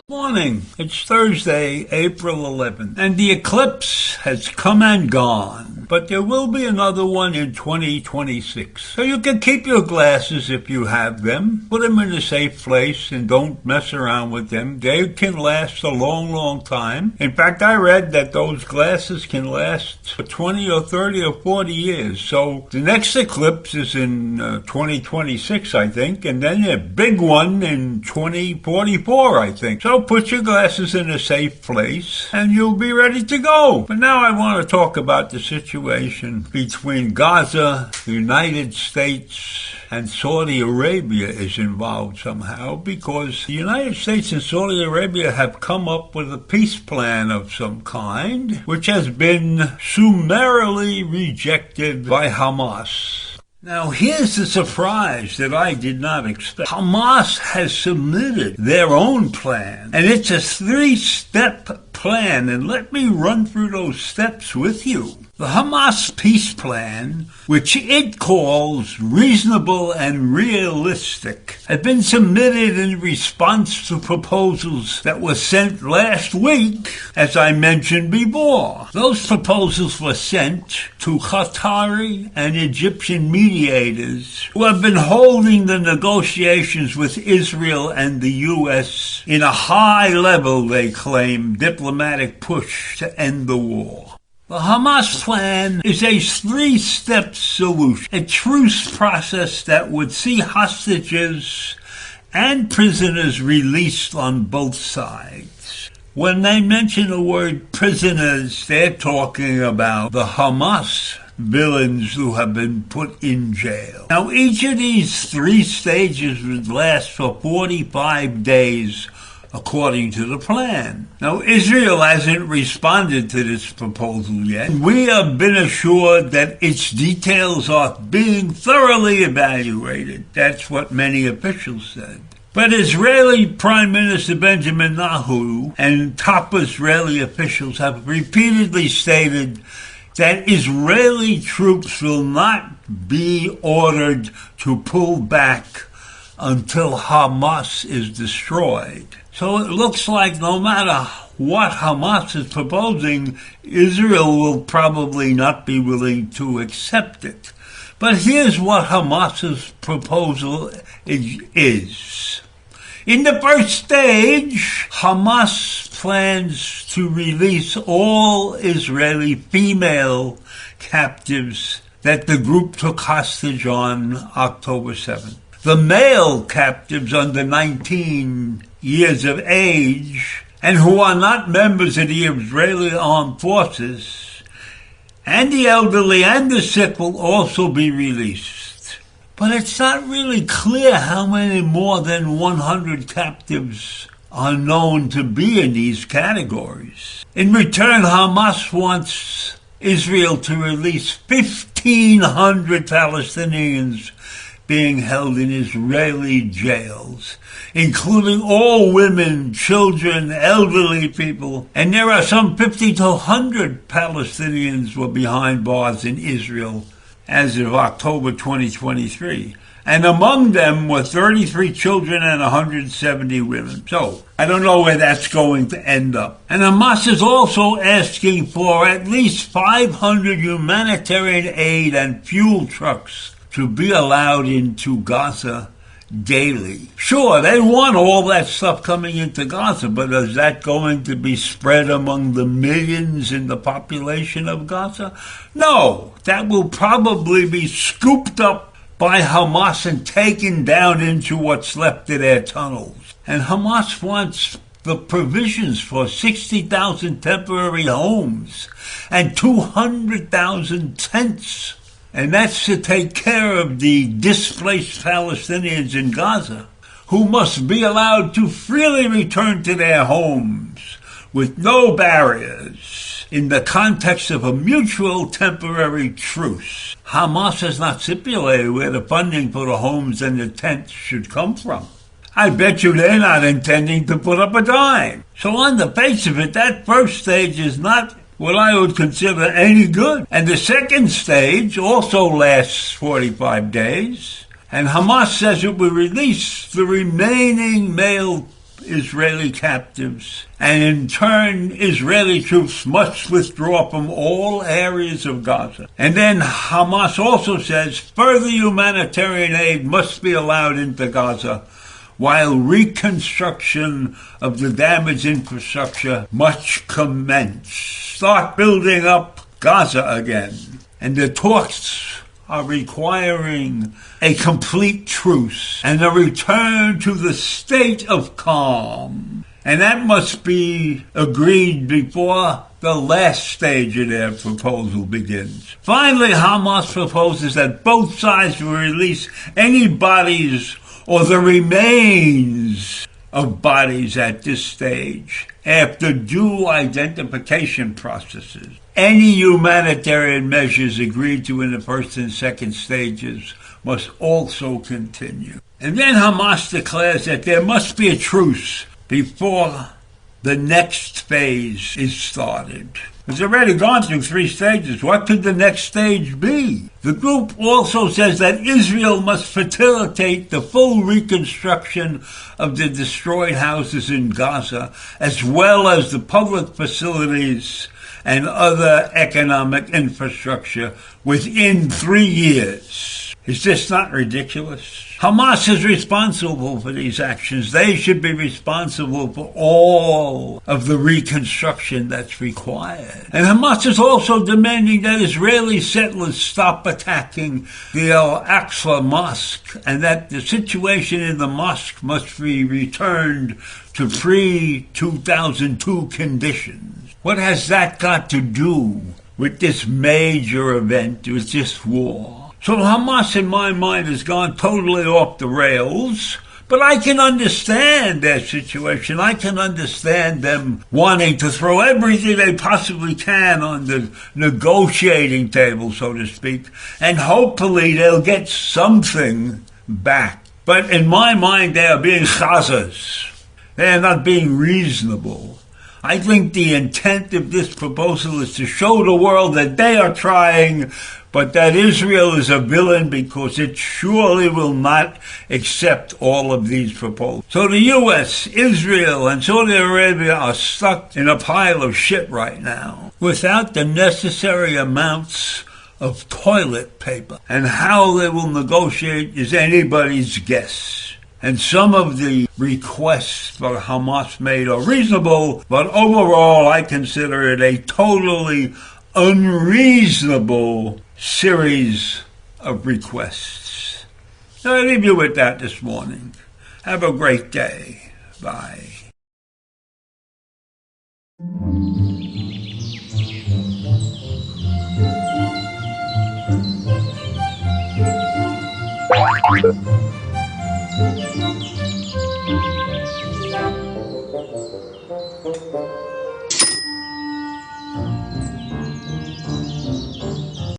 Morning. It's Thursday, April 11th, and the eclipse has come and gone, but there will be another one in 2026. So you can keep your glasses if you have them, put them in a safe place, and don't mess around with them. They can last a long, long time. In fact, I read that those glasses can last for 20 or 30 or 40 years. So the next eclipse is in 2026, I think, and then a big one in 2044, I think. So put your glasses in a safe place and you'll be ready to go. But now I want to talk about the situation between Gaza, the United States, and Saudi Arabia is involved somehow, because the United States and Saudi Arabia have come up with a peace plan of some kind, which has been summarily rejected by Hamas. Now, here's the surprise that I did not expect. Hamas has submitted their own plan, and it's a 3-step plan, and let me run through those steps with you. The Hamas peace plan, which it calls reasonable and realistic, had been submitted in response to proposals that were sent last week, as I mentioned before. Those proposals were sent to Qatari and Egyptian mediators who have been holding the negotiations with Israel and the U.S. in a high-level, they claim, diplomatic push to end the war. The Hamas plan is a 3-step solution, a truce process that would see hostages and prisoners released on both sides. When they mention the word prisoners, they're talking about the Hamas villains who have been put in jail. Now, each of these 3 stages would last for 45 days, according to the plan. Now, Israel hasn't responded to this proposal yet. We have been assured that its details are being thoroughly evaluated. That's what many officials said. But Israeli Prime Minister Benjamin Netanyahu and top Israeli officials have repeatedly stated that Israeli troops will not be ordered to pull back until Hamas is destroyed. So it looks like no matter what Hamas is proposing, Israel will probably not be willing to accept it. But here's what Hamas's proposal is. In the first stage, Hamas plans to release all Israeli female captives that the group took hostage on October 7th. The male captives under 19 years of age and who are not members of the Israeli armed forces, and the elderly and the sick will also be released. But it's not really clear how many more than 100 captives are known to be in these categories. In return, Hamas wants Israel to release 1,500 Palestinians being held in Israeli jails, including all women, children, elderly people, and there are some 50 to 100 Palestinians were behind bars in Israel as of October 2023. And among them were 33 children and 170 women. So, I don't know where that's going to end up. And Hamas is also asking for at least 500 humanitarian aid and fuel trucks to be allowed into Gaza daily. Sure, they want all that stuff coming into Gaza, but is that going to be spread among the millions in the population of Gaza? No, that will probably be scooped up by Hamas and taken down into what's left of their tunnels. And Hamas wants the provisions for 60,000 temporary homes and 200,000 tents and that's to take care of the displaced Palestinians in Gaza, who must be allowed to freely return to their homes with no barriers in the context of a mutual temporary truce. Hamas has not stipulated where the funding for the homes and the tents should come from. I bet you they're not intending to put up a dime. So on the face of it, that first stage is not what I would consider any good. And the second stage also lasts 45 days. And Hamas says it will release the remaining male Israeli captives. And in turn, Israeli troops must withdraw from all areas of Gaza. And then Hamas also says further humanitarian aid must be allowed into Gaza, while reconstruction of the damaged infrastructure must commence. Start building up Gaza again. And the talks are requiring a complete truce and a return to the state of calm. And that must be agreed before the last stage of their proposal begins. Finally, Hamas proposes that both sides will release any bodies or the remains of bodies at this stage after due identification processes. Any humanitarian measures agreed to in the first and second stages must also continue. And then Hamas declares that there must be a truce before the next phase is started. It's already gone through 3 stages. What could the next stage be? The group also says that Israel must facilitate the full reconstruction of the destroyed houses in Gaza, as well as the public facilities and other economic infrastructure within 3 years. Is this not ridiculous? Hamas is responsible for these actions. They should be responsible for all of the reconstruction that's required. And Hamas is also demanding that Israeli settlers stop attacking the Al-Aqsa Mosque and that the situation in the mosque must be returned to pre-2002 conditions. What has that got to do with this major event, with this war? So Hamas, in my mind, has gone totally off the rails, but I can understand their situation. I can understand them wanting to throw everything they possibly can on the negotiating table, so to speak, and hopefully they'll get something back. But in my mind, they are being chazas. They are not being reasonable. I think the intent of this proposal is to show the world that they are trying, but that Israel is a villain because it surely will not accept all of these proposals. So the U.S., Israel, and Saudi Arabia are stuck in a pile of shit right now without the necessary amounts of toilet paper. And how they will negotiate is anybody's guess. And some of the requests that Hamas made are reasonable, but overall I consider it a totally unreasonable series of requests. So I leave you with that this morning. Have a great day. Bye.